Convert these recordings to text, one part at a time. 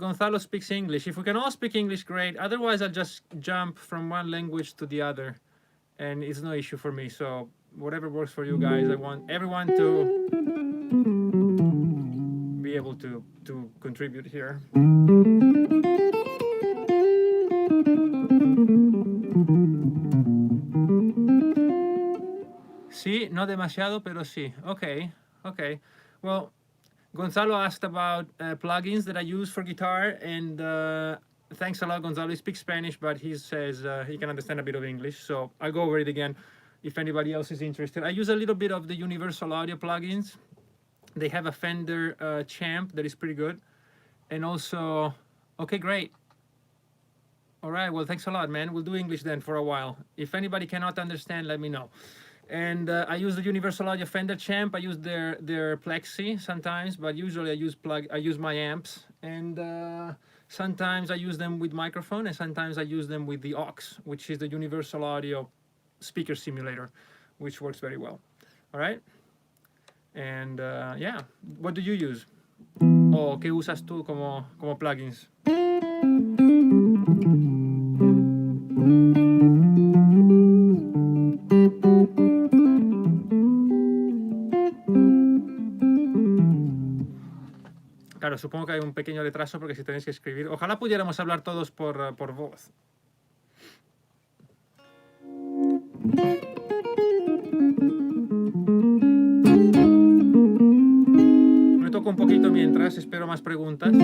Gonzalo speaks English. If we can all speak English, great. Otherwise, I'll just jump from one language to the other, and it's no issue for me. So whatever works for you guys. I want everyone to be able to contribute here. Sí, no demasiado, pero sí. Okay, okay. Well, Gonzalo asked about plugins that I use for guitar, and thanks a lot, Gonzalo. He speaks Spanish, but he says he can understand a bit of English, so I'll go over it again if anybody else is interested. I use a little bit of the Universal Audio plugins. They have a Fender Champ that is pretty good, and also, okay, great. All right, well, thanks a lot, man. We'll do English then for a while. If anybody cannot understand, let me know. And I use the Universal Audio Fender Champ. I use their Plexi sometimes, but usually I use my amps. And sometimes I use them with microphone, and sometimes I use them with the aux, which is the Universal Audio speaker simulator, which works very well. All right. And yeah, what do you use? ¿O qué usas tú como plugins? Claro, supongo que hay un pequeño retraso porque si tenéis que escribir. Ojalá pudiéramos hablar todos por voz. Me toco un poquito mientras, espero más preguntas.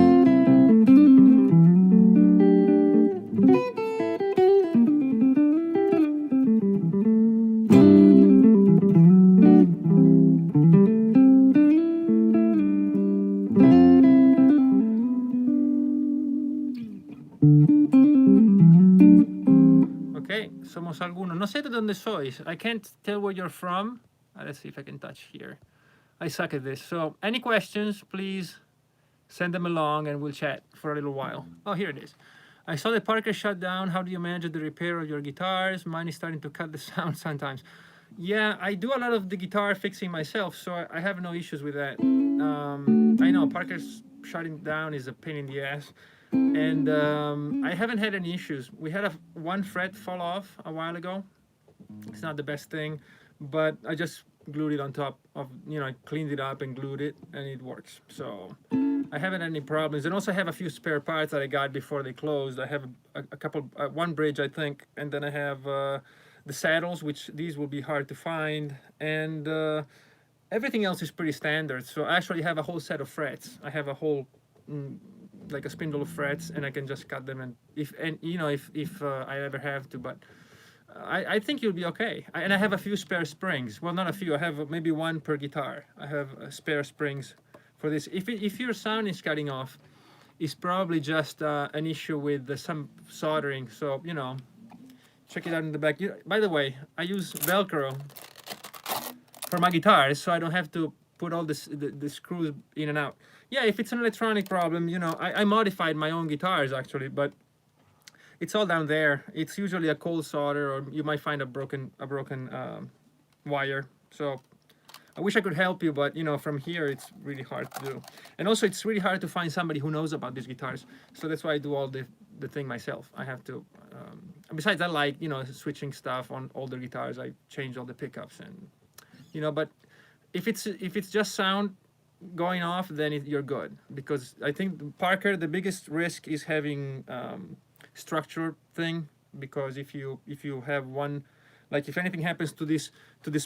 Okay, somos algunos. No sé de dónde sois. I can't tell where you're from. Let's see if I can touch here. I suck at this. So any questions, please send them along and we'll chat for a little while. Oh, here it is. I saw the Parker shut down. How do you manage the repair of your guitars? Mine is starting to cut the sound sometimes. Yeah, I do a lot of the guitar fixing myself, so I have no issues with that. I know Parker's shutting down is a pain in the ass. And I haven't had any issues. We had one fret fall off a while ago. It's not the best thing, but I just glued it on top of, I cleaned it up and glued it, and it works. So I haven't had any problems. And also I have a few spare parts that I got before they closed. I have a couple, one bridge, I think, and then I have the saddles, which these will be hard to find. And everything else is pretty standard. So I actually have a whole set of frets. I have a whole like a spindle of frets, and I can just cut them, and if I ever have to, but I think you'll be okay. And I have a few spare springs. Well, not a few. I have maybe one per guitar. I have spare springs for this. If your sound is cutting off, it's probably just an issue with some soldering. So check it out in the back. By the way, I use Velcro for my guitars, so I don't have to put all the screws in and out. Yeah, if it's an electronic problem, I modified my own guitars actually, but it's all down there. It's usually a cold solder, or you might find a broken wire. So I wish I could help you, but from here it's really hard to do. And also it's really hard to find somebody who knows about these guitars. So that's why I do all the thing myself. I have to. Besides, I like switching stuff on older guitars. I change all the pickups and but if it's just sound going off, then you're good, because I think Parker, the biggest risk is having structure thing, because if you have one, like if anything happens to this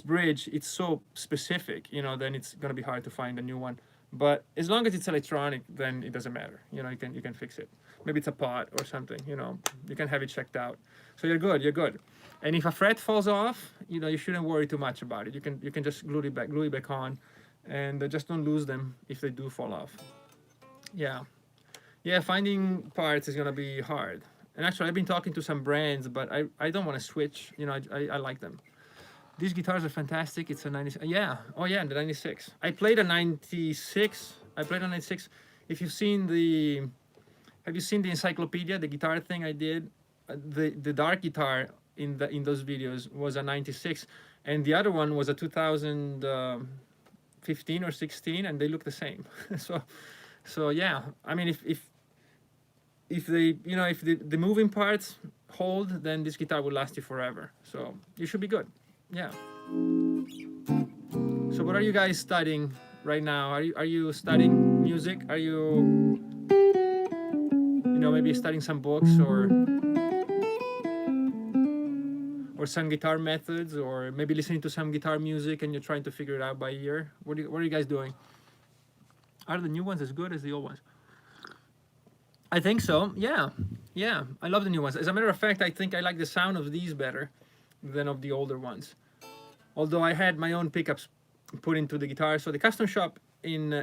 bridge, it's so specific, then it's gonna be hard to find a new one. But as long as it's electronic, then it doesn't matter. You can fix it. Maybe it's a pot or something. You can have it checked out. So you're good. And if a fret falls off, you shouldn't worry too much about it. You can just glue it back on, and just don't lose them if they do fall off. Yeah, finding parts is gonna be hard. And actually, I've been talking to some brands, but I don't want to switch. I like them. These guitars are fantastic. It's a 96. Yeah. Oh yeah, the 96. I played a 96. If you've seen have you seen the encyclopedia, the guitar thing I did? The dark guitar in those videos was a 96, and the other one was a 2015 or 16, and they look the same. So yeah. I mean, if if the moving parts hold, then this guitar will last you forever. So you should be good. Yeah. So what are you guys studying right now? Are you studying music? Are you maybe studying some books or some guitar methods, or maybe listening to some guitar music and you're trying to figure it out by ear? What are you guys doing? Are the new ones as good as the old ones? I think so. Yeah. I love the new ones. As a matter of fact, I think I like the sound of these better than of the older ones. Although I had my own pickups put into the guitar. So the custom shop in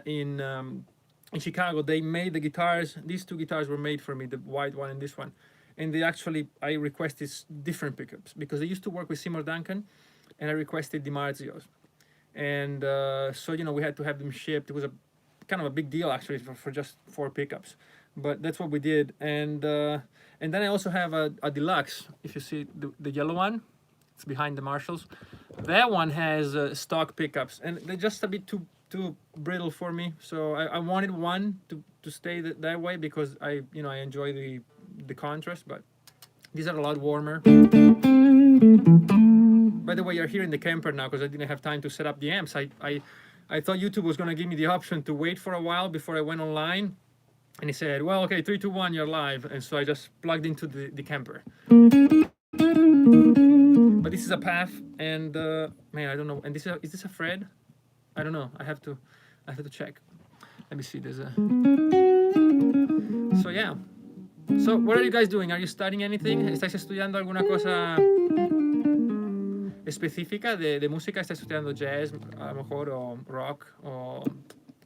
Chicago, they made the guitars. These two guitars were made for me, the white one and this one. And I requested different pickups because they used to work with Seymour Duncan, and I requested DiMarzios. And so we had to have them shipped. It was a kind of a big deal actually for just 4 pickups, but that's what we did. And then I also have a deluxe. If you see the yellow one, it's behind the Marshalls. That one has stock pickups, and they're just a bit too brittle for me. So I wanted one to stay that way because I enjoy the contrast, but these are a lot warmer. By the way, you're hearing the Kemper now because I didn't have time to set up the amps. I thought YouTube was going to give me the option to wait for a while before I went online, and he said, well, okay, 3, 2, 1, you're live. And so I just plugged into the Kemper. But this is a PAF, and man, I don't know. And is this a Fred? I don't know. I have to check. Let me see. There's a. So yeah. So what are you guys doing? Are you studying anything? ¿Estáis estudiando alguna cosa específica de música? ¿Estáis estudiando jazz, a lo mejor, o rock, o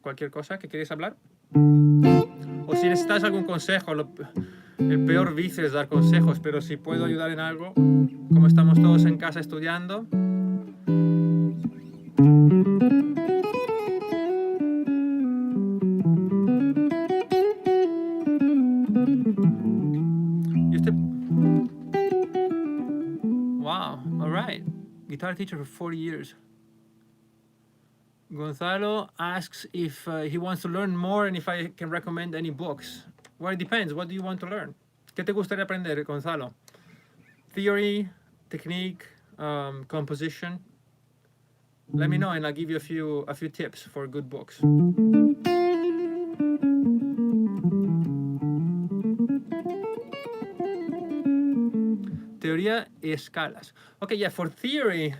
cualquier cosa que queréis hablar? O si necesitas algún consejo, el peor vicio es dar consejos, pero si puedo ayudar en algo, como estamos todos en casa estudiando. Wow, all right. Guitar teacher for 40 years. Gonzalo asks if he wants to learn more and if I can recommend any books. Well, it depends. What do you want to learn? ¿Qué te gustaría aprender, Gonzalo? Theory, technique, composition. Let me know and I'll give you a few tips for good books. Teoría y escalas. Okay, yeah, for theory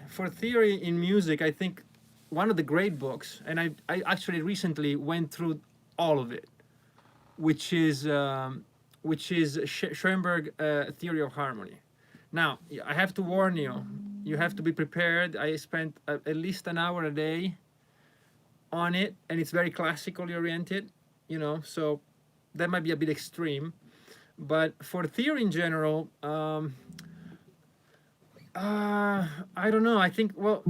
in music, I think one of the great books, and I actually recently went through all of it, which is Schoenberg Theory of Harmony. Now, I have to warn you, you have to be prepared. I spent at least an hour a day on it, and it's very classically oriented, so that might be a bit extreme. But for theory in general, I don't know. I think, well,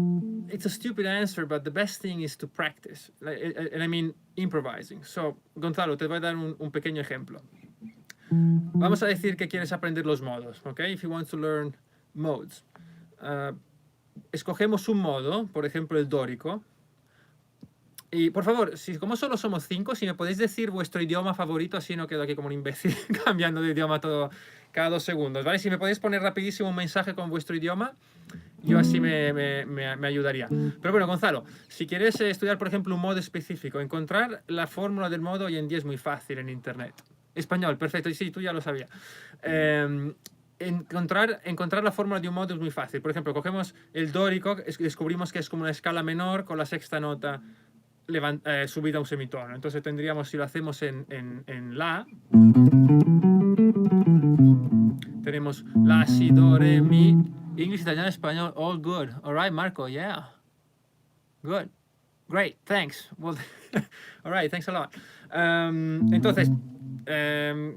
it's a stupid answer, but the best thing is to practice. And I mean improvising. So, Gonzalo, te voy a dar un pequeño ejemplo. Vamos a decir que quieres aprender los modos, okay? If you want to learn modes. Escogemos un modo, por ejemplo, el dórico. Y, por favor, como solo somos 5, si me podéis decir vuestro idioma favorito, así no quedo aquí como un imbécil cambiando de idioma cada 2 segundos, ¿vale? Si me podéis poner rapidísimo un mensaje con vuestro idioma, yo así me ayudaría. Pero bueno, Gonzalo, si quieres estudiar, por ejemplo, un modo específico, encontrar la fórmula del modo hoy en día es muy fácil en Internet. Español, perfecto, y sí, tú ya lo sabías. Encontrar la fórmula de un modo es muy fácil. Por ejemplo, cogemos el dórico, descubrimos que es como una escala menor con la sexta nota subida a un semitono. Entonces tendríamos, si lo hacemos en la, tenemos la, si, do, re, mi. English, italiano, español, all good. All right, Marco, yeah. Good. Great, thanks. Well, all right, thanks a lot. Entonces,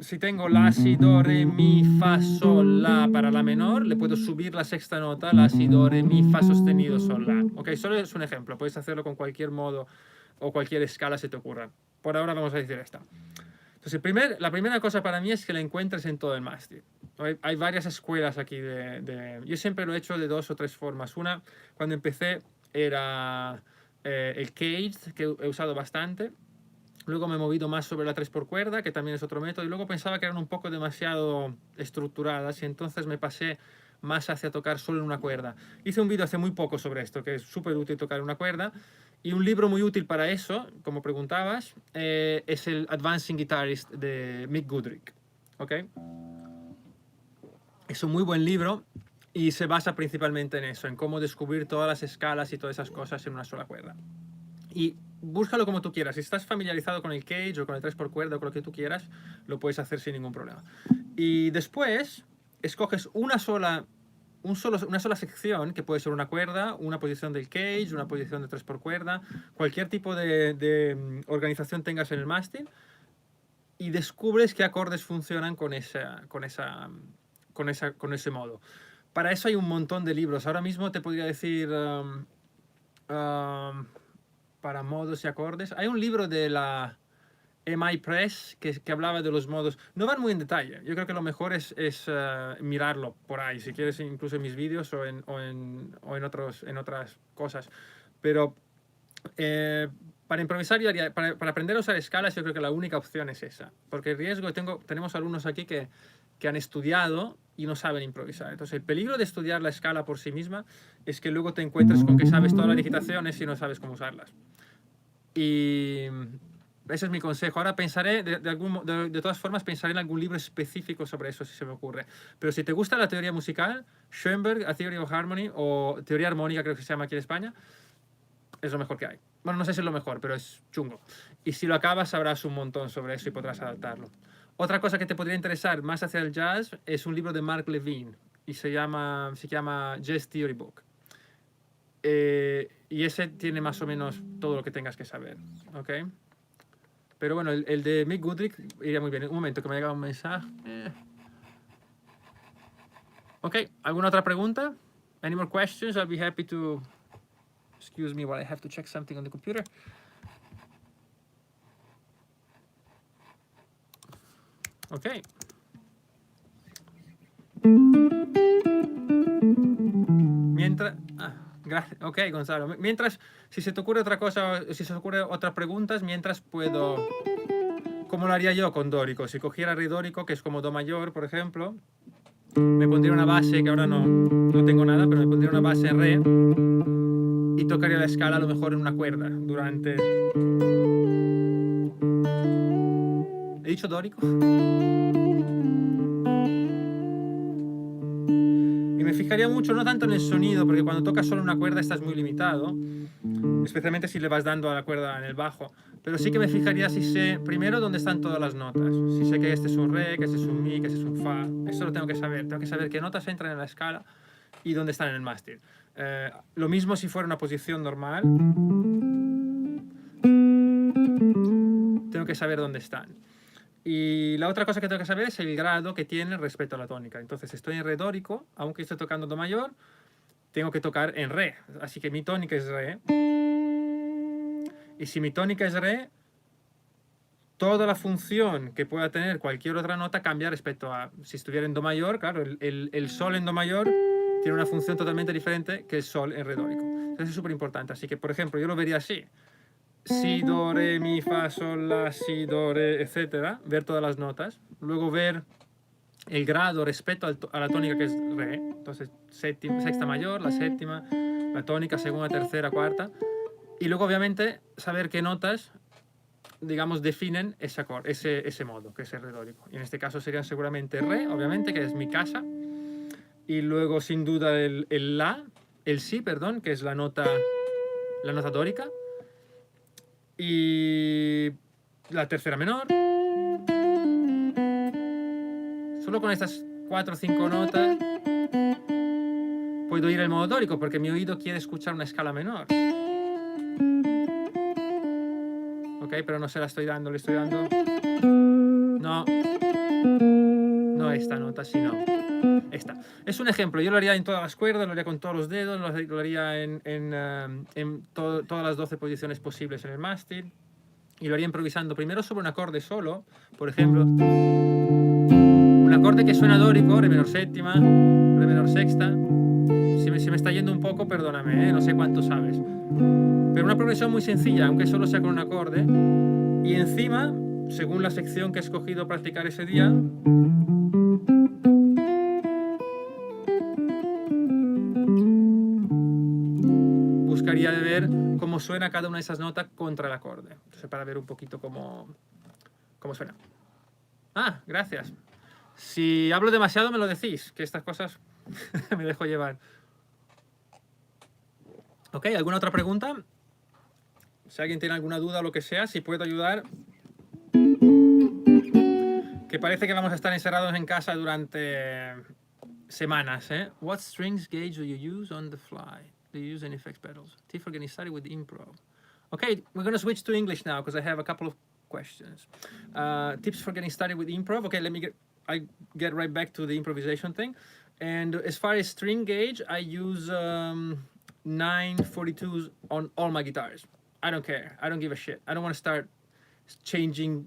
si tengo la, si, do, re, mi, fa, sol, la para la menor, le puedo subir la sexta nota, la, si, do, re, mi, fa sostenido, sol, la. Ok, solo es un ejemplo. Puedes hacerlo con cualquier modo o cualquier escala se te ocurra. Por ahora vamos a decir esta. Entonces, la primera cosa para mí es que la encuentres en todo el mástil. Hay varias escuelas aquí yo siempre lo he hecho de 2 o 3 formas. Una, cuando empecé, era el caged, que he usado bastante. Luego me he movido más sobre la 3 por cuerda, que también es otro método, y luego pensaba que eran un poco demasiado estructuradas y entonces me pasé más hacia tocar solo en una cuerda. Hice un vídeo hace muy poco sobre esto, que es súper útil tocar una cuerda, y un libro muy útil para eso, como preguntabas, es el Advancing Guitarist de Mick Goodrick. ¿Ok? Es un muy buen libro y se basa principalmente en eso, en cómo descubrir todas las escalas y todas esas cosas en una sola cuerda. Y búscalo como tú quieras. Si estás familiarizado con el cage o con el 3 por cuerda o con lo que tú quieras, lo puedes hacer sin ningún problema. Y después escoges una sola sección, que puede ser una cuerda, una posición del cage, una posición de 3 por cuerda, cualquier tipo de organización tengas en el mástil, y descubres qué acordes funcionan con ese modo. Para eso hay un montón de libros. Ahora mismo te podría decir para modos y acordes. Hay un libro de la MI Press que hablaba de los modos. No van muy en detalle. Yo creo que lo mejor es mirarlo por ahí, si quieres, incluso en mis vídeos o en otras cosas. Pero para improvisar, para aprender a usar escalas, yo creo que la única opción es esa. Porque el riesgo, tenemos alumnos aquí que han estudiado y no saben improvisar. Entonces, el peligro de estudiar la escala por sí misma es que luego te encuentres con que sabes todas las digitaciones y no sabes cómo usarlas. Y ese es mi consejo. Ahora pensaré, de todas formas, pensaré en algún libro específico sobre eso si se me ocurre. Pero si te gusta la teoría musical, Schoenberg, A Theory of Harmony, o teoría armónica, creo que se llama aquí en España, es lo mejor que hay. Bueno, no sé si es lo mejor, pero es chungo. Y si lo acabas, sabrás un montón sobre eso y podrás adaptarlo. Otra cosa que te podría interesar más hacia el jazz es un libro de Mark Levine y se llama Jazz Theory Book. Y ese tiene más o menos todo lo que tengas que saber. ¿Ok? Pero bueno, el de Mick Goodrick iría muy bien. Un momento, que me ha llegado un mensaje. Ok, ¿alguna otra pregunta? Any more questions? I'll be happy to... Excuse me while I have to check something on the computer. Ok. Mientras... ok, Gonzalo. Mientras, si se te ocurre otra cosa, si se te ocurre otras preguntas, mientras puedo... ¿Cómo lo haría yo con dórico? Si cogiera re dórico, que es como do mayor, por ejemplo, me pondría una base, que ahora no tengo nada, pero me pondría una base en re y tocaría la escala a lo mejor en una cuerda durante... ¿He dicho dórico? Y me fijaría mucho, no tanto en el sonido, porque cuando tocas solo una cuerda estás muy limitado, especialmente si le vas dando a la cuerda en el bajo. Pero sí que me fijaría si sé, primero, dónde están todas las notas. Si sé que este es un re, que este es un mi, que este es un fa. Eso lo tengo que saber. Tengo que saber qué notas entran en la escala y dónde están en el mástil. Lo mismo si fuera una posición normal. Tengo que saber dónde están. Y la otra cosa que tengo que saber es el grado que tiene respecto a la tónica. Entonces, estoy en re dórico, aunque estoy tocando do mayor, tengo que tocar en re. Así que mi tónica es re. Y si mi tónica es re, toda la función que pueda tener cualquier otra nota cambia respecto a si estuviera en do mayor. Claro, el sol en do mayor tiene una función totalmente diferente que el sol en re dórico. Entonces es súper importante. Así que, por ejemplo, yo lo vería así. Si, do, re, mi, fa, sol, la, si, do, re, etc. Ver todas las notas. Luego ver el grado respecto a la tónica que es re. Entonces, sexta mayor, la séptima, la tónica, segunda, tercera, cuarta. Y luego, obviamente, saber qué notas, digamos, definen ese modo, que es el re dórico. Y en este caso serían seguramente re, obviamente, que es mi casa. Y luego, sin duda, el si, perdón, que es la nota dórica. Y la tercera menor. Solo con estas 4 o 5 notas puedo ir al modo dórico, porque mi oído quiere escuchar una escala menor. Ok, pero no se la estoy dando, le estoy dando... No esta nota, sino esta. Es un ejemplo, yo lo haría en todas las cuerdas, lo haría con todos los dedos, lo haría en todas las 12 posiciones posibles en el mástil. Y lo haría improvisando primero sobre un acorde solo, por ejemplo, un acorde que suena dórico, re menor séptima, re menor sexta. Si me está yendo un poco, perdóname, no sé cuánto sabes. Pero una progresión muy sencilla, aunque solo sea con un acorde. Y encima, según la sección que he escogido practicar ese día, buscaría de ver cómo suena cada una de esas notas contra el acorde. Entonces, para ver un poquito cómo suena. Ah, gracias. Si hablo demasiado me lo decís, que estas cosas me dejo llevar. Ok, ¿alguna otra pregunta? Si alguien tiene alguna duda o lo que sea, si puedo ayudar. Que parece que vamos a estar encerrados en casa durante semanas, ¿eh? What strings gauge do you use on the fly? Do you use any effects pedals? Tip for getting started with improv. Okay, we're going to switch to English now because I have a couple of questions. Tips for getting started with improv. Okay, I get right back to the improvisation thing. And as far as string gauge, I use 942s on all my guitars. I don't care. I don't give a shit. I don't want to start changing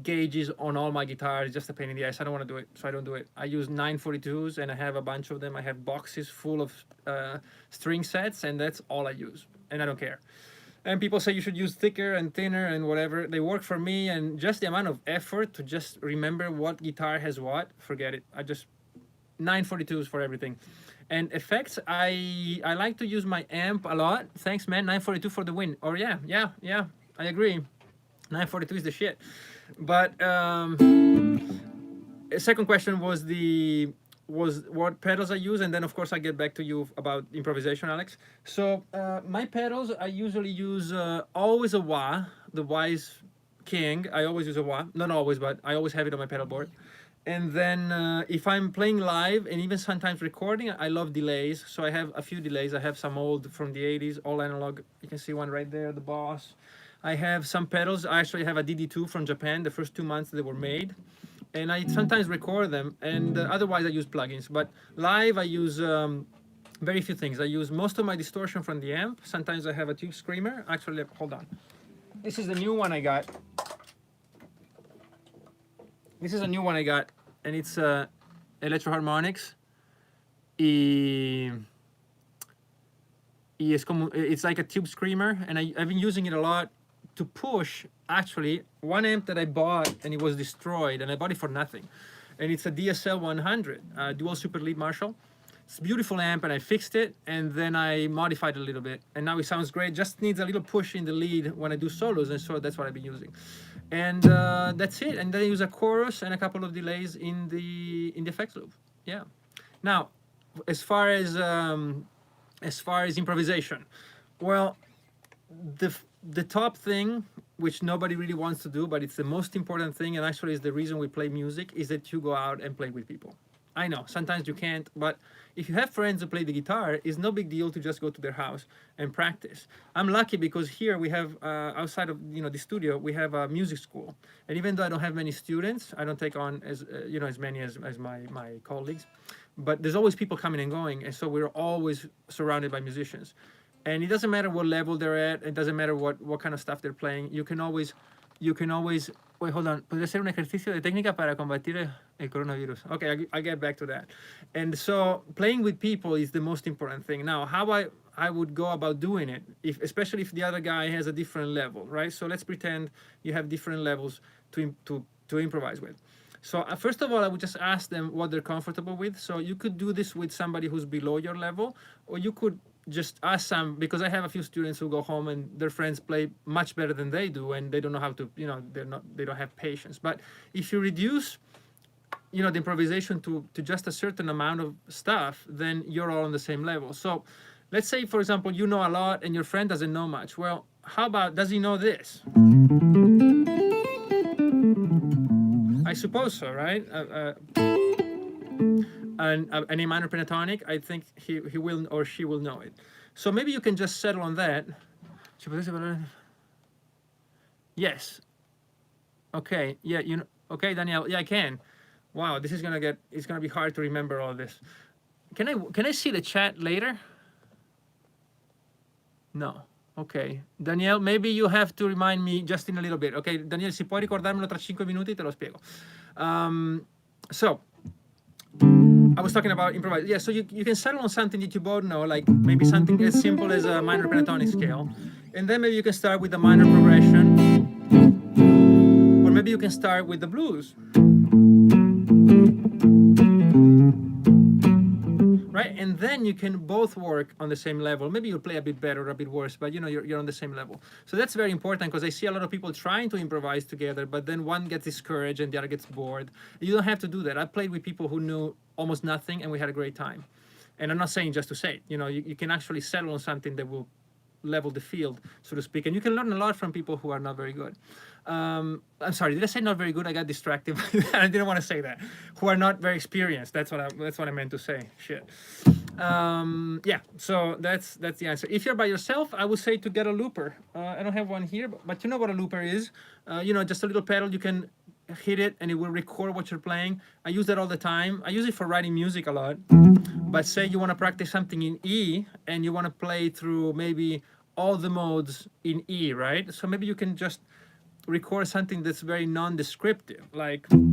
gauges on all my guitars. Just a pain in the ass. I don't want to do it, so I don't do it. I use 942s, and I have a bunch of them. I have boxes full of string sets, and that's all I use, and I don't care. And people say you should use thicker and thinner and whatever. They work for me, and just the amount of effort to just remember what guitar has what, forget it. I just 942s for everything. And effects, I like to use my amp a lot. Thanks, man. 942 for the win. Or yeah, I agree. 942 is the shit. But second question was what pedals I use, and then of course I get back to you about improvisation, Alex. So my pedals, I usually use always a wah. The wah is king. I always use a wah. Not always, but I always have it on my pedal board. And then if I'm playing live and even sometimes recording, I love delays. So I have a few delays. I have some old from the 80s, all analog. You can see one right there, the Boss. I have some pedals. I actually have a DD2 from Japan, the first 2 months they were made. And I sometimes record them, and otherwise I use plugins. But live I use very few things. I use most of my distortion from the amp. Sometimes I have a tube screamer. Actually, hold on. This is the new one I got. This is a new one I got, and it's Electro-Harmonics. It's like a tube screamer, and I've been using it a lot to push, actually, one amp that I bought, and it was destroyed, and I bought it for nothing. And it's a DSL 100, dual super lead Marshall. It's a beautiful amp, and I fixed it, and then I modified it a little bit, and now it sounds great. Just needs a little push in the lead when I do solos, and so that's what I've been using. And that's it. And then I use a chorus and a couple of delays in the effects loop. Yeah. Now, as far as improvisation, well, the top thing, which nobody really wants to do, but it's the most important thing, and actually is the reason we play music, is that you go out and play with people. I know, sometimes you can't, but if you have friends who play the guitar, it's no big deal to just go to their house and practice. I'm lucky because here we have, outside of the studio, we have a music school. And even though I don't have many students, I don't take on as many as my colleagues, but there's always people coming and going, and so we're always surrounded by musicians. And it doesn't matter what level they're at, it doesn't matter what kind of stuff they're playing. You can always, wait, hold on. Podría ser un ejercicio de técnica para combatir el coronavirus. Okay, I'll get back to that. And so playing with people is the most important thing. Now, how I would go about doing it, especially if the other guy has a different level, right? So let's pretend you have different levels to improvise with. So first of all, I would just ask them what they're comfortable with. So you could do this with somebody who's below your level, or you could just ask some, because I have a few students who go home and their friends play much better than they do, and they don't know how to, they don't have patience. But if you reduce, the improvisation to just a certain amount of stuff, then you're all on the same level. So let's say, for example, you know a lot and your friend doesn't know much. Well, how about, does he know this? I suppose so, right? An A minor pentatonic, I think he will or she will know it. So maybe you can just settle on that. Yes. Okay. Yeah. Okay, Danielle. Yeah, I can. Wow, this is it's gonna be hard to remember all this. Can I see the chat later? No. Ok, Daniel, maybe you have to remind me just in a little bit. Ok, Daniel, si puoi ricordarmelo tra 5 minuti, te lo spiego. So, I was talking about improvising. Yeah, so you can settle on something that you both know, like maybe something as simple as a minor pentatonic scale. And then maybe you can start with a minor progression. maybe you can start with the blues. Right, and then you can both work on the same level. Maybe you'll play a bit better or a bit worse, but you know you're on the same level. So that's very important, because I see a lot of people trying to improvise together, but then one gets discouraged and the other gets bored. You don't have to do that. I played with people who knew almost nothing, and we had a great time. And I'm not saying just to say it. You know, you can actually settle on something that will level the field, so to speak, and you can learn a lot from people who are not very good. I'm sorry, did I say not very good? I got distracted. I didn't want to say that. Who are not very experienced. That's what I meant to say. Shit. Yeah. So that's the answer. If you're by yourself, I would say to get a looper. I don't have one here, but you know what a looper is. You know, just a little pedal. You can hit it and it will record what you're playing. I use that all the time. I use it for writing music a lot. But say you want to practice something in E and you want to play through maybe all the modes in E, right? So maybe you can just record something that's very non-descriptive, like and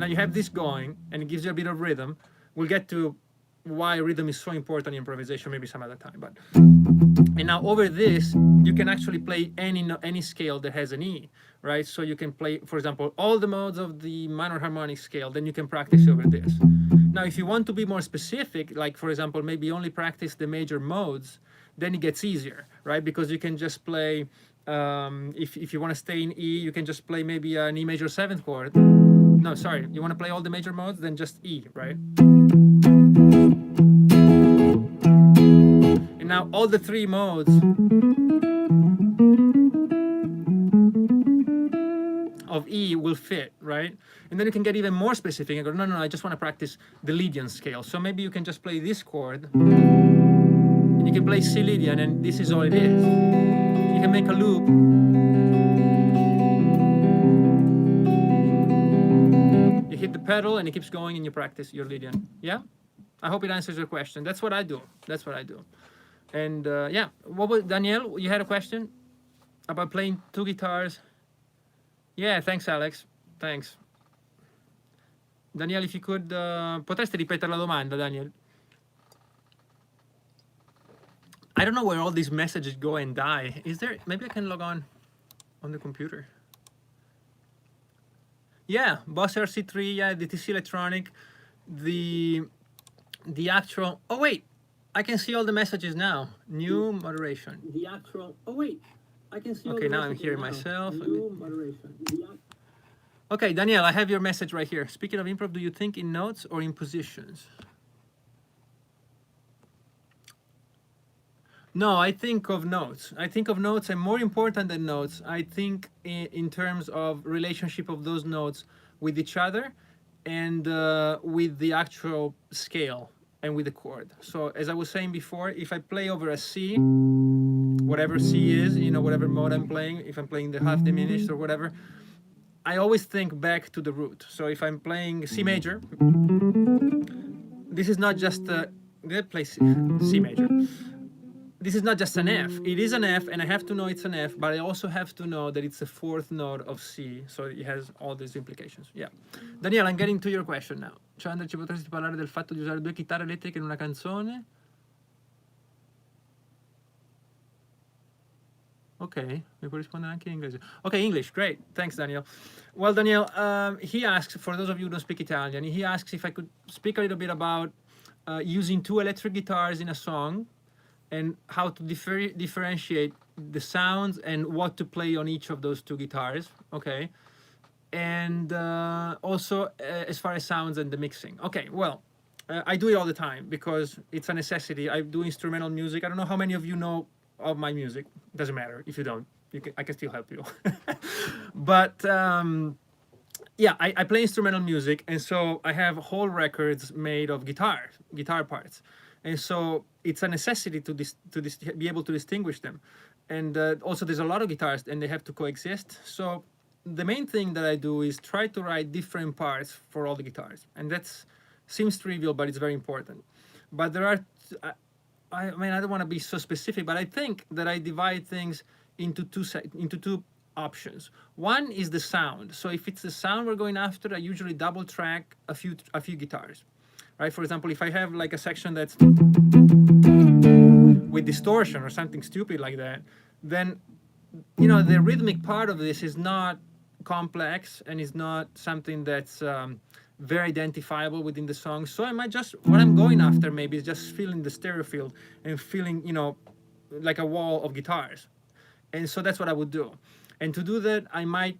now you have this going and it gives you a bit of rhythm. We'll get to why rhythm is so important in improvisation maybe some other time, but and now over this you can actually play any scale that has an E, right? So you can play, for example, all the modes of the minor harmonic scale, then you can practice over this. Now if you want to be more specific, like for example maybe only practice the major modes, then it gets easier, right? Because you can just play, if you want to stay in E, you can just play maybe an E major 7th chord. No, sorry, you want to play all the major modes, then just E, right? And now all the 3 modes of E will fit, right? And then you can get even more specific and go, no, I just want to practice the Lydian scale. So maybe you can just play this chord, and you can play C Lydian, and this is all it is. You can make a loop. You hit the pedal and it keeps going and you practice your Lydian. Yeah? I hope it answers your question. That's what I do. And yeah, what was Danielle? You had a question about playing 2 guitars? Yeah, thanks Alex. Thanks. Daniel, if you could, potresti ripetere la domanda, Daniel? I don't know where all these messages go and die. Is there, maybe I can log on the computer. Yeah, Boss RC3, yeah, DTC Electronic, the actual, oh wait, I can see all the messages now. New moderation. The actual, oh wait, I can see all the messages now. Okay, now I'm hearing myself. New moderation. Okay, Daniel, I have your message right here. Speaking of improv, do you think in notes or in positions? No, I think of notes. I think of notes, and more important than notes, I think in terms of relationship of those notes with each other and with the actual scale and with the chord. So as I was saying before, if I play over a C, whatever C is, you know, whatever mode I'm playing, if I'm playing the half diminished or whatever, I always think back to the root. So if I'm playing C major, this is not just a, let's play C major. This is not just an F. It is an F, and I have to know it's an F, but I also have to know that it's the 4th note of C, so it has all these implications. Yeah. Daniel, I'm getting to your question now. Chandra, ci potresti parlare del fatto di usare 2 chitarre elettriche in una canzone? Ok, mi puoi rispondere anche in inglese. Okay, English, great. Thanks, Daniel. Well, Daniel, he asks, for those of you who don't speak Italian, he asks if I could speak a little bit about using 2 electric guitars in a song, and how to differentiate the sounds and what to play on each of those 2 guitars, okay? And also as far as sounds and the mixing. Okay, well, I do it all the time because it's a necessity. I do instrumental music. I don't know how many of you know of my music. Doesn't matter if you don't. I can still help you. But yeah, I play instrumental music, and so I have whole records made of guitar parts. And so it's a necessity to be able to distinguish them. And also there's a lot of guitars and they have to coexist. So the main thing that I do is try to write different parts for all the guitars. And that seems trivial, but it's very important. But there are, I mean, I don't want to be so specific, but I think that I divide things into two options. One is the sound. So if it's the sound we're going after, I usually double track a few guitars. Right? For example, if I have like a section that's with distortion or something stupid like that, then the rhythmic part of this is not complex and is not something that's very identifiable within the song. So I might just, what I'm going after maybe is just feeling the stereo field and feeling, like a wall of guitars. And so that's what I would do. And to do that, I might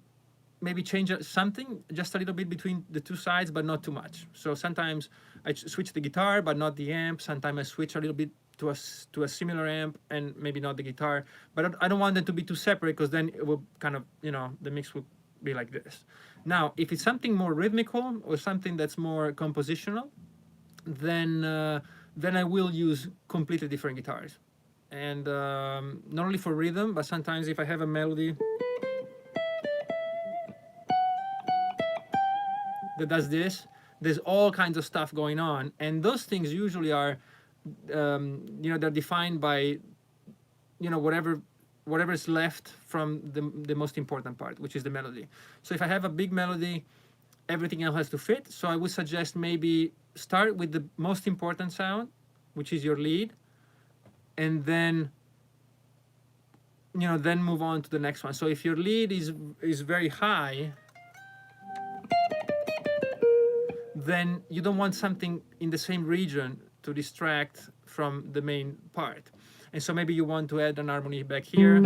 maybe change something just a little bit between the two sides, but not too much. So sometimes I switch the guitar, but not the amp. Sometimes I switch a little bit to a similar amp and maybe not the guitar. But I don't want them to be too separate, because then it will kind of, the mix will be like this. Now, if it's something more rhythmical or something that's more compositional, then I will use completely different guitars. And not only for rhythm, but sometimes if I have a melody that does this, there's all kinds of stuff going on. And those things usually are, they're defined by, whatever is left from the most important part, which is the melody. So if I have a big melody, everything else has to fit. So I would suggest maybe start with the most important sound, which is your lead, and then then move on to the next one. So if your lead is very high, then you don't want something in the same region to distract from the main part. And so maybe you want to add an harmony back here,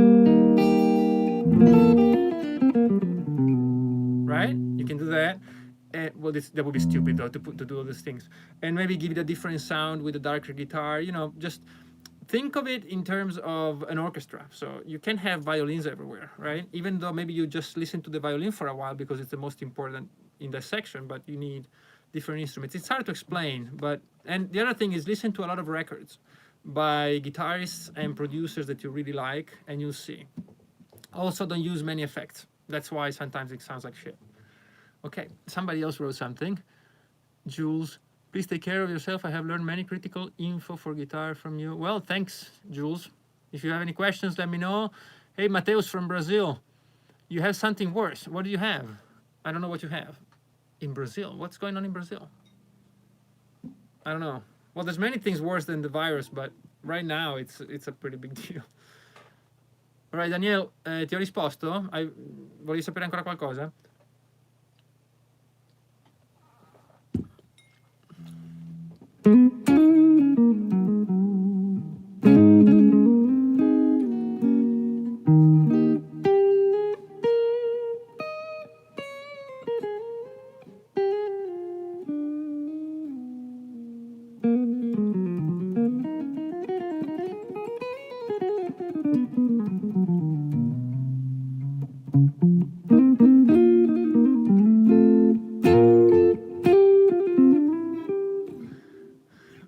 right? You can do that. And, well, that would be stupid though, to do all these things. And maybe give it a different sound with a darker guitar. Just think of it in terms of an orchestra. So you can have violins everywhere, right? Even though maybe you just listen to the violin for a while because it's the most important in that section, but you need different instruments. It's hard to explain, and the other thing is listen to a lot of records by guitarists and producers that you really like, and you'll see. Also, don't use many effects. That's why sometimes it sounds like shit. Okay, somebody else wrote something. Jules, please take care of yourself. I have learned many critical info for guitar from you. Well, thanks, Jules. If you have any questions, let me know. Hey, Mateus from Brazil. You have something worse. What do you have? I don't know what you have. In Brazil? What's going on in Brazil? I don't know. Well, there's many things worse than the virus, but right now it's a pretty big deal. All right, Daniel, ti ho risposto? Volevi sapere ancora qualcosa?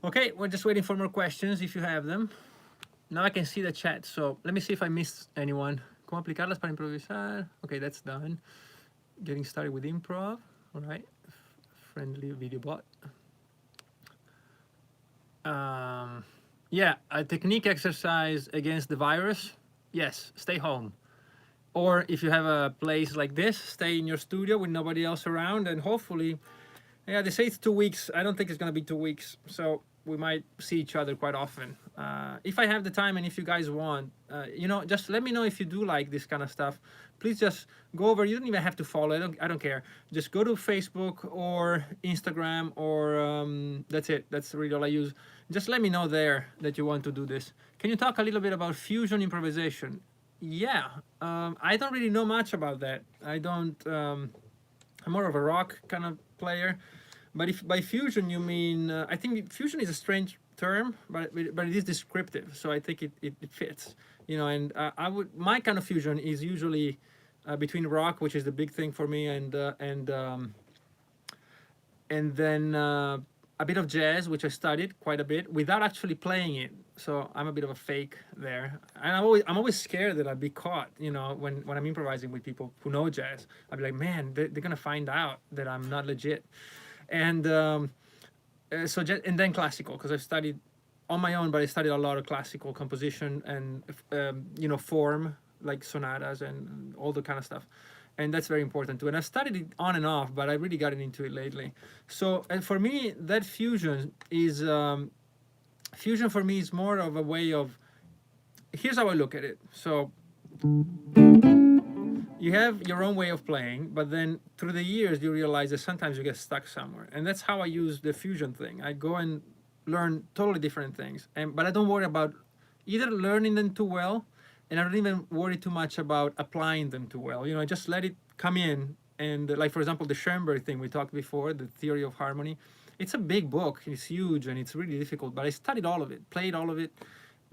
Okay, we're just waiting for more questions if you have them. Now I can see the chat, so let me see if I missed anyone. ¿Cómo aplicarlas para improvisar? Okay, that's done. Getting started with improv. All right. Friendly video bot. Yeah, a technique exercise against the virus. Yes, stay home. Or if you have a place like this, stay in your studio with nobody else around, and hopefully, yeah, they say it's 2 weeks. I don't think it's gonna be 2 weeks, so we might see each other quite often. If I have the time and if you guys want, just let me know if you do like this kind of stuff. Please just go over. You don't even have to follow. I don't care. Just go to Facebook or Instagram, or that's it. That's really all I use. Just let me know there that you want to do this. Can you talk a little bit about fusion improvisation? Yeah, I don't really know much about that. I don't. I'm more of a rock kind of player. But if by fusion you mean, I think fusion is a strange term, but it is descriptive, so I think it fits, And my kind of fusion is usually between rock, which is the big thing for me, and then a bit of jazz, which I studied quite a bit without actually playing it. So I'm a bit of a fake there, and I'm always scared that I'd be caught. When I'm improvising with people who know jazz, I'd be like, man, they're gonna find out that I'm not legit. And and then classical, because I've studied on my own, but I studied a lot of classical composition and form, like sonatas and all the kind of stuff, and that's very important too. And I studied it on and off, but I really got into it lately. So, and for me, that fusion for me is more of a way of here's how I look at it. So you have your own way of playing, but then through the years you realize that sometimes you get stuck somewhere, and that's how I use the fusion thing. I go and learn totally different things, but I don't worry about either learning them too well, and I don't even worry too much about applying them too well. I just let it come in. And like, for example, the Schoenberg thing we talked before, the theory of harmony, it's a big book, it's huge, and it's really difficult, but I studied all of it, played all of it,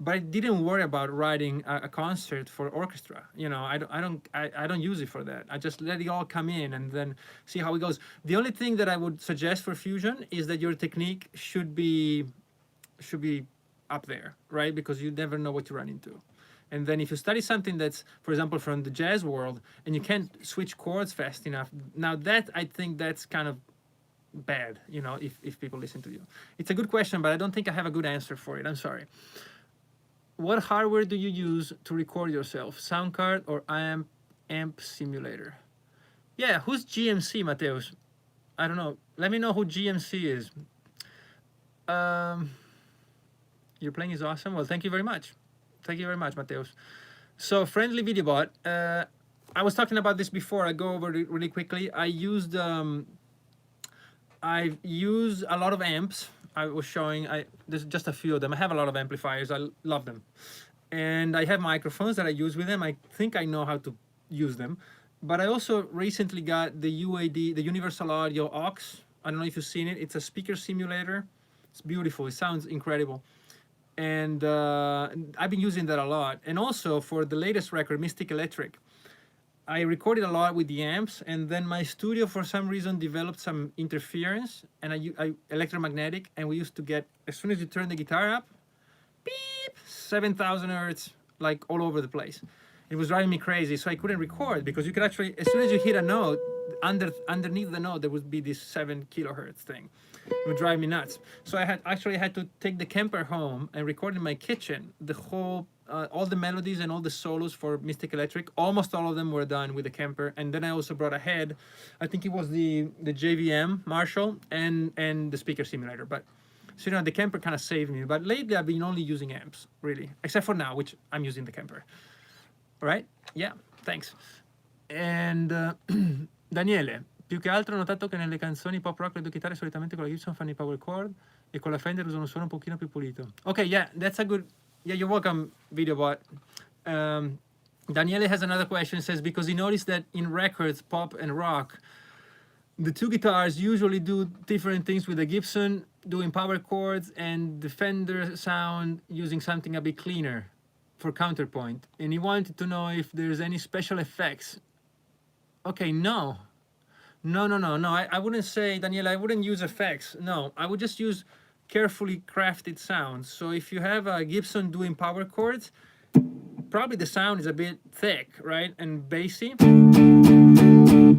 but I didn't worry about writing a concert for orchestra. I don't use it for that. I just let it all come in and then see how it goes. The only thing that I would suggest for fusion is that your technique should be up there, right? Because you never know what you run into. And then if you study something that's, for example, from the jazz world, and you can't switch chords fast enough, now that, I think that's kind of bad, if people listen to you. It's a good question, but I don't think I have a good answer for it. I'm sorry. What hardware do you use to record yourself? Sound card or amp simulator? Yeah, who's GMC, Mateus? I don't know. Let me know who GMC is. Your playing is awesome. Well, thank you very much. Thank you very much, Mateus. So, friendly video bot. I was talking about this before. I go over it really quickly. I've used a lot of amps. I was showing, there's just a few of them. I have a lot of amplifiers. I love them. And I have microphones that I use with them. I think I know how to use them. But I also recently got the UAD, the Universal Audio aux. I don't know if you've seen it. It's a speaker simulator. It's beautiful. It sounds incredible. And I've been using that a lot. And also for the latest record, Mystic Electric, I recorded a lot with the amps, and then my studio for some reason developed some interference, and I electromagnetic, and we used to get, as soon as you turn the guitar up, beep, 7,000 hertz, like all over the place. It was driving me crazy, so I couldn't record, because you could actually, as soon as you hit a note, underneath the note, there would be this 7 kilohertz thing. It would drive me nuts. So I had to take the Kemper home and record in my kitchen the whole, all the melodies and all the solos for Mystic Electric. Almost all of them were done with the Kemper. And then I also brought a head. I think it was the JVM Marshall and the speaker simulator. But so the Kemper kind of saved me. But lately I've been only using amps, really, except for now, which I'm using the Kemper. All right? Yeah, thanks. And Daniele, più che altro ho notato che nelle canzoni pop rock le due chitarre solitamente con la Gibson fanno i power chord e con la Fender usano un suono un pochino più pulito. Okay, yeah, that's a good, yeah, you're welcome, VideoBot. Daniele has another question. Says, because he noticed that in records, pop and rock, the two guitars usually do different things, with the Gibson doing power chords and the Fender sound using something a bit cleaner for counterpoint. And he wanted to know if there's any special effects. Okay, no. I wouldn't say, Daniela, I wouldn't use effects. No, I would just use carefully crafted sounds. So if you have a Gibson doing power chords, probably the sound is a bit thick, right? And bassy,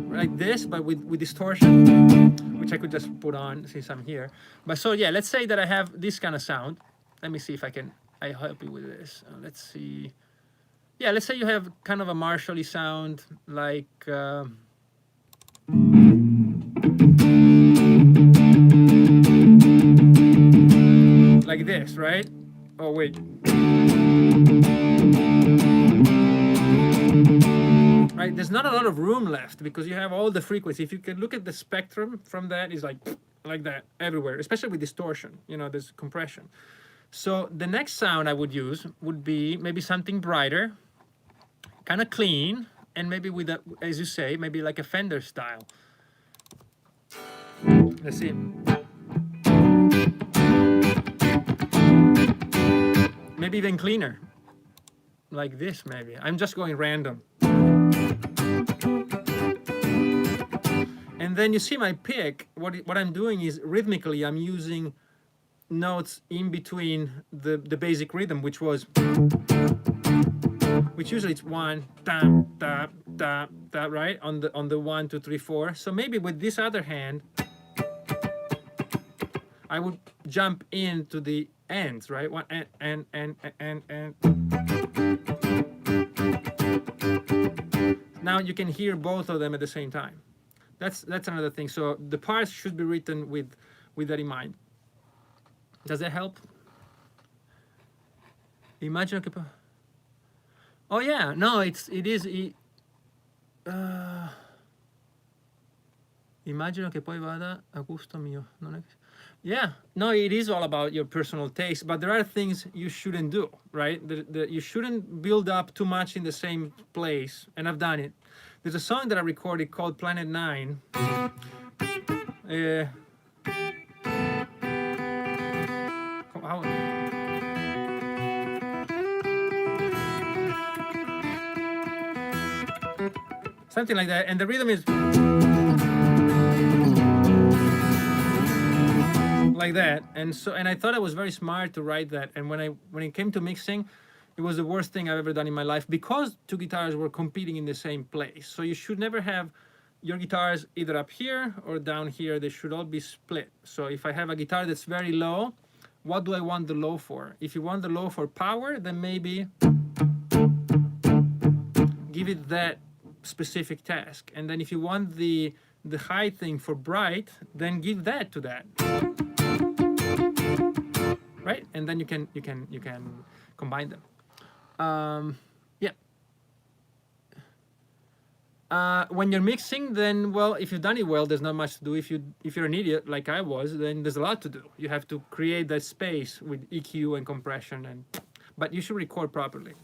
like this, but with distortion, which I could just put on since I'm here. But so yeah, let's say that I have this kind of sound. Let me see if I help you with this. Let's see. Yeah, let's say you have kind of a Marshall-y sound, like this, right? Oh, wait. Right, there's not a lot of room left because you have all the frequency. If you can look at the spectrum from that, it's like that everywhere, especially with distortion. There's compression. So the next sound I would use would be maybe something brighter, kind of clean, and maybe with a, as you say, maybe like a Fender style. Let's see. Maybe even cleaner, like this maybe. I'm just going random. And then you see my pick, what I'm doing is rhythmically I'm using notes in between the basic rhythm, which usually it's 1 da da da da, right, on the 1 2 3 4. So maybe with this other hand I would jump into the ends, right? One and. Now you can hear both of them at the same time. That's another thing. So the parts should be written with that in mind. Does that help? Immagino che Oh yeah, no, it is. Immagino che poi vada a gusto mio. Non è... Yeah, no, it is all about your personal taste, but there are things you shouldn't do, right? You shouldn't build up too much in the same place, and I've done it. There's a song that I recorded called Planet 9. How, something like that, and the rhythm is like that, and I thought I was very smart to write that, and when it came to mixing, it was the worst thing I've ever done in my life because two guitars were competing in the same place. So you should never have your guitars either up here or down here. They should all be split. So if I have a guitar that's very low, what do I want the low for? If you want the low for power, then maybe give it that specific task. And then if you want the high thing for bright, then give that to that. Right? And then you can combine them. Yeah. When you're mixing, then well, if you've done it well, there's not much to do. If you're an idiot like I was, then there's a lot to do. You have to create that space with EQ and compression, but you should record properly.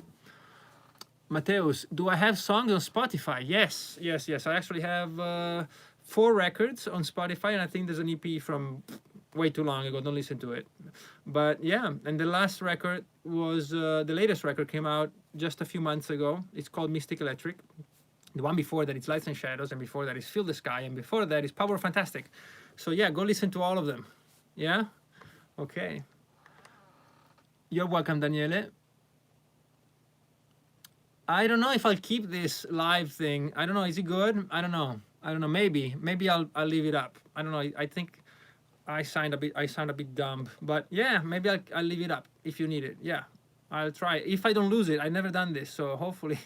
Mateus, do I have songs on Spotify? Yes. I actually have 4 records on Spotify, and I think there's an EP from way too long ago. Don't listen to it. But yeah, and the last record was the latest record came out just a few months ago. It's called Mystic Electric. The one before that is Lights and Shadows, and before that is Feel the Sky, and before that is Power Fantastic. So yeah, go listen to all of them. Yeah? Okay. You're welcome, Daniele. I don't know if I'll keep this live thing. I don't know. Is it good? I don't know. Maybe I'll leave it up. I don't know. I think I sound a bit dumb, but yeah, maybe I'll leave it up if you need it. Yeah, I'll try. If I don't lose it, I've never done this, so hopefully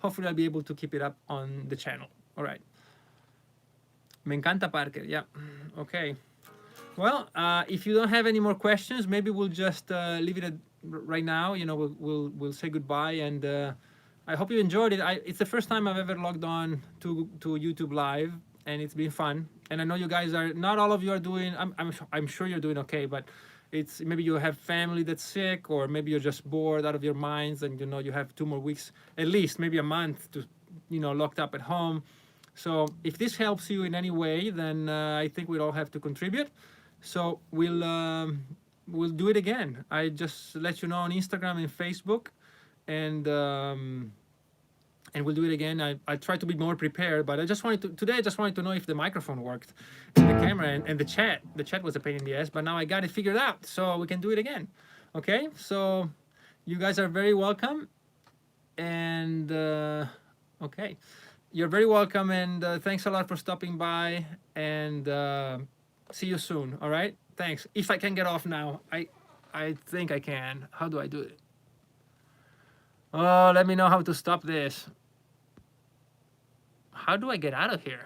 I'll be able to keep it up on the channel. All right. Me encanta Parker. Yeah. Okay. Well, if you don't have any more questions, maybe we'll just leave it at right now. You know, we'll say goodbye, and I hope you enjoyed it. It's the first time I've ever logged on to YouTube Live, and it's been fun. And I know you guys are not all of you are doing. I'm sure you're doing okay, but it's maybe you have family that's sick, or maybe you're just bored out of your minds, and you know you have 2 more weeks, at least maybe a month to, you know, locked up at home. So if this helps you in any way, then I think we'll all have to contribute. So we'll do it again. I just let you know on Instagram and Facebook, and we'll do it again. I try to be more prepared, but I just wanted to know if the microphone worked, and the camera, and the chat. The chat was a pain in the ass, but now I got it figured out, so we can do it again. Okay, so you guys are very welcome, and okay, you're very welcome, and thanks a lot for stopping by, and see you soon. All right, thanks. If I can get off now, I think I can. How do I do it? Oh, let me know how to stop this. How do I get out of here?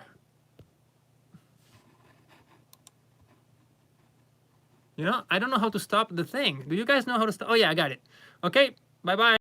You know, I don't know how to stop the thing. Do you guys know how to stop? Oh yeah, I got it. Okay, bye-bye.